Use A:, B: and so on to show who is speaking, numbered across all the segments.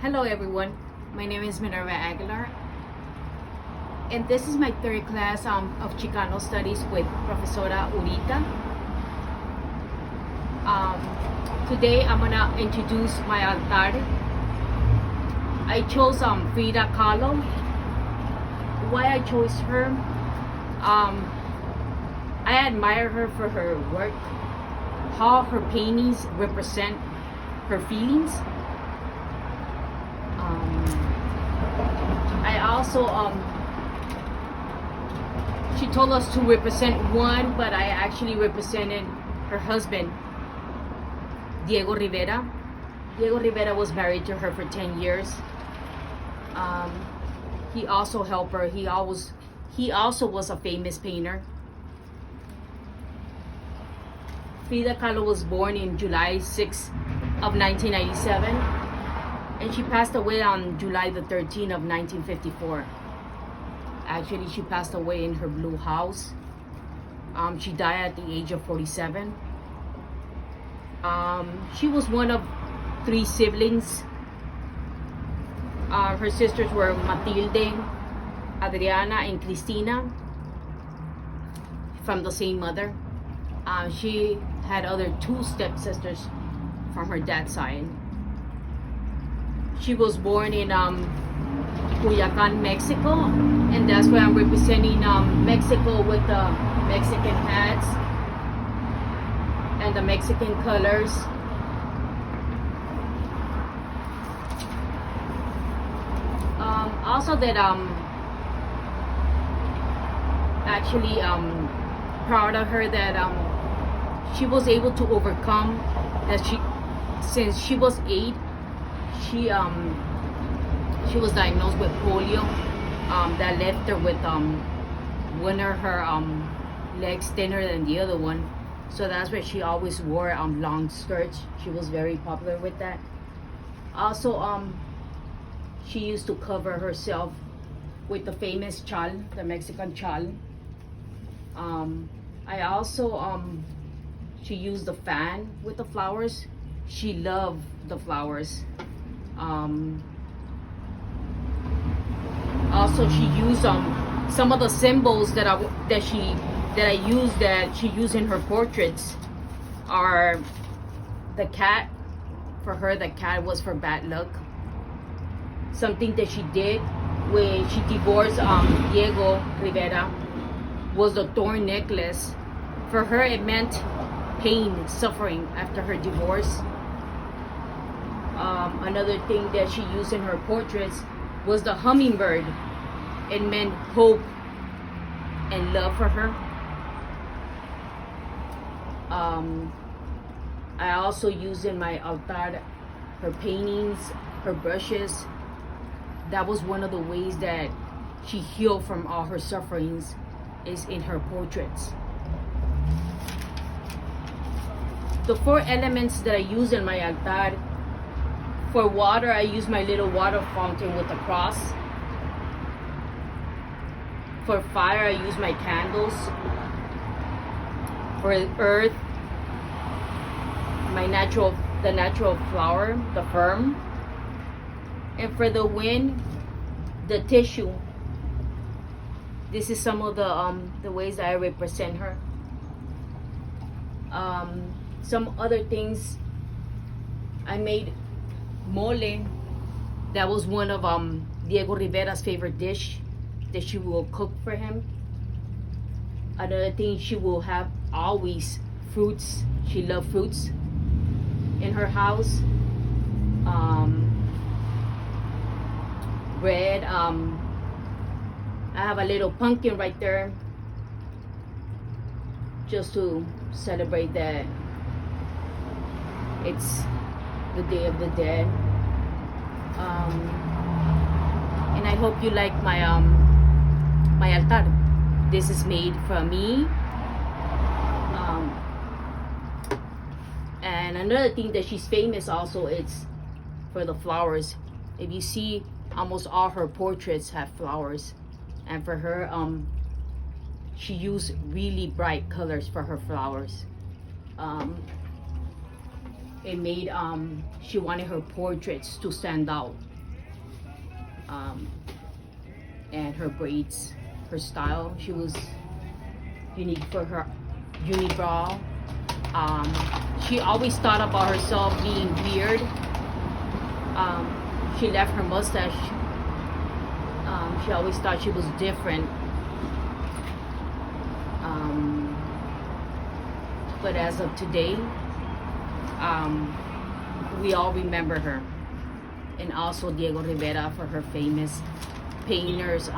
A: Hello everyone, my name is Minerva Aguilar and this is my third class of Chicano Studies with Profesora Urita. Today I'm gonna introduce my altar. I chose Frida Khalo. Why I chose her? I admire her for her work, how her paintings represent her feelings. I also she told us to represent one, but I actually represented her husband, Diego Rivera. Diego Rivera was married to her for 10 years. He also helped her. He also was a famous painter. Frida Kahlo was born in July 6th of 1997, and she passed away on July the 13th of 1954. Actually, she passed away in her blue house. She died at the age of 47. She was one of 3 siblings. Her sisters were Matilde, Adriana, and Cristina, from the same mother. She had other 2 stepsisters from her dad's side. She was born in Culiacan, Mexico, and that's why I'm representing Mexico with the Mexican hats and the Mexican colors. Also that actually proud of her that she was able to overcome that since she was 8, she was diagnosed with polio that left her with one of her legs thinner than the other one, so that's why she always wore long skirts. She was very popular with that. Also she used to cover herself with the famous chal, the Mexican chal. I also she used the fan with the flowers. She loved the flowers. Also, she used some of the symbols that she used in her portraits are the cat. For her, the cat was for bad luck. Something that she did when she divorced Diego Rivera was the thorn necklace. For her, it meant pain, suffering after her divorce. Another thing that she used in her portraits was the hummingbird. It meant hope and love for her. I also used in my altar her paintings, her brushes. That was one of the ways that she healed from all her sufferings, is in her portraits. The 4 elements that I use in my altar: for water, I use my little water fountain with a cross. For fire, I use my candles. For earth, the natural flower, the fern. And for the wind, the tissue. This is some of the ways that I represent her. Some other things, I made mole. That was one of Diego Rivera's favorite dish that she will cook for him. Another thing, she will have always fruits. She loved fruits in her house. Bread. I have a little pumpkin right there, just to celebrate that it's the Day of the Dead. And I hope you like my my altar. This is made from me. And another thing that she's famous also, it's for the flowers. If you see, almost all her portraits have flowers. And for her, she used really bright colors for her flowers. it made she wanted her portraits to stand out, and her braids, her style, she was unique for her, unibrow. She always thought about herself being weird. She left her mustache. She always thought she was different. But as of today, we all remember her. And also Diego Rivera for her famous painters.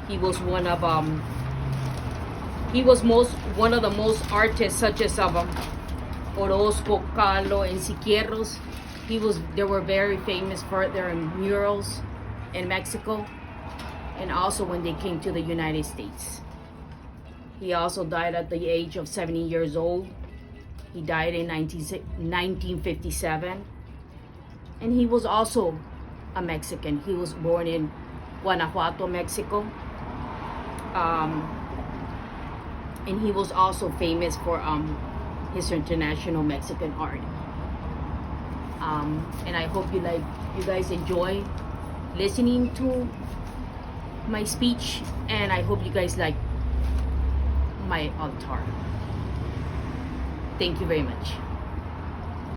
A: He was one of one of the most artists, such as Orozco, Khalo, and Siqueiros. They were very famous for their murals in Mexico, and also when they came to the United States. He also died at the age of 70 years old. He died in 1957. And he was also a Mexican. He was born in Guanajuato, Mexico. And he was also famous for his international Mexican art. And I hope you guys enjoy listening to my speech, and I hope you guys like my altar. Thank you very much.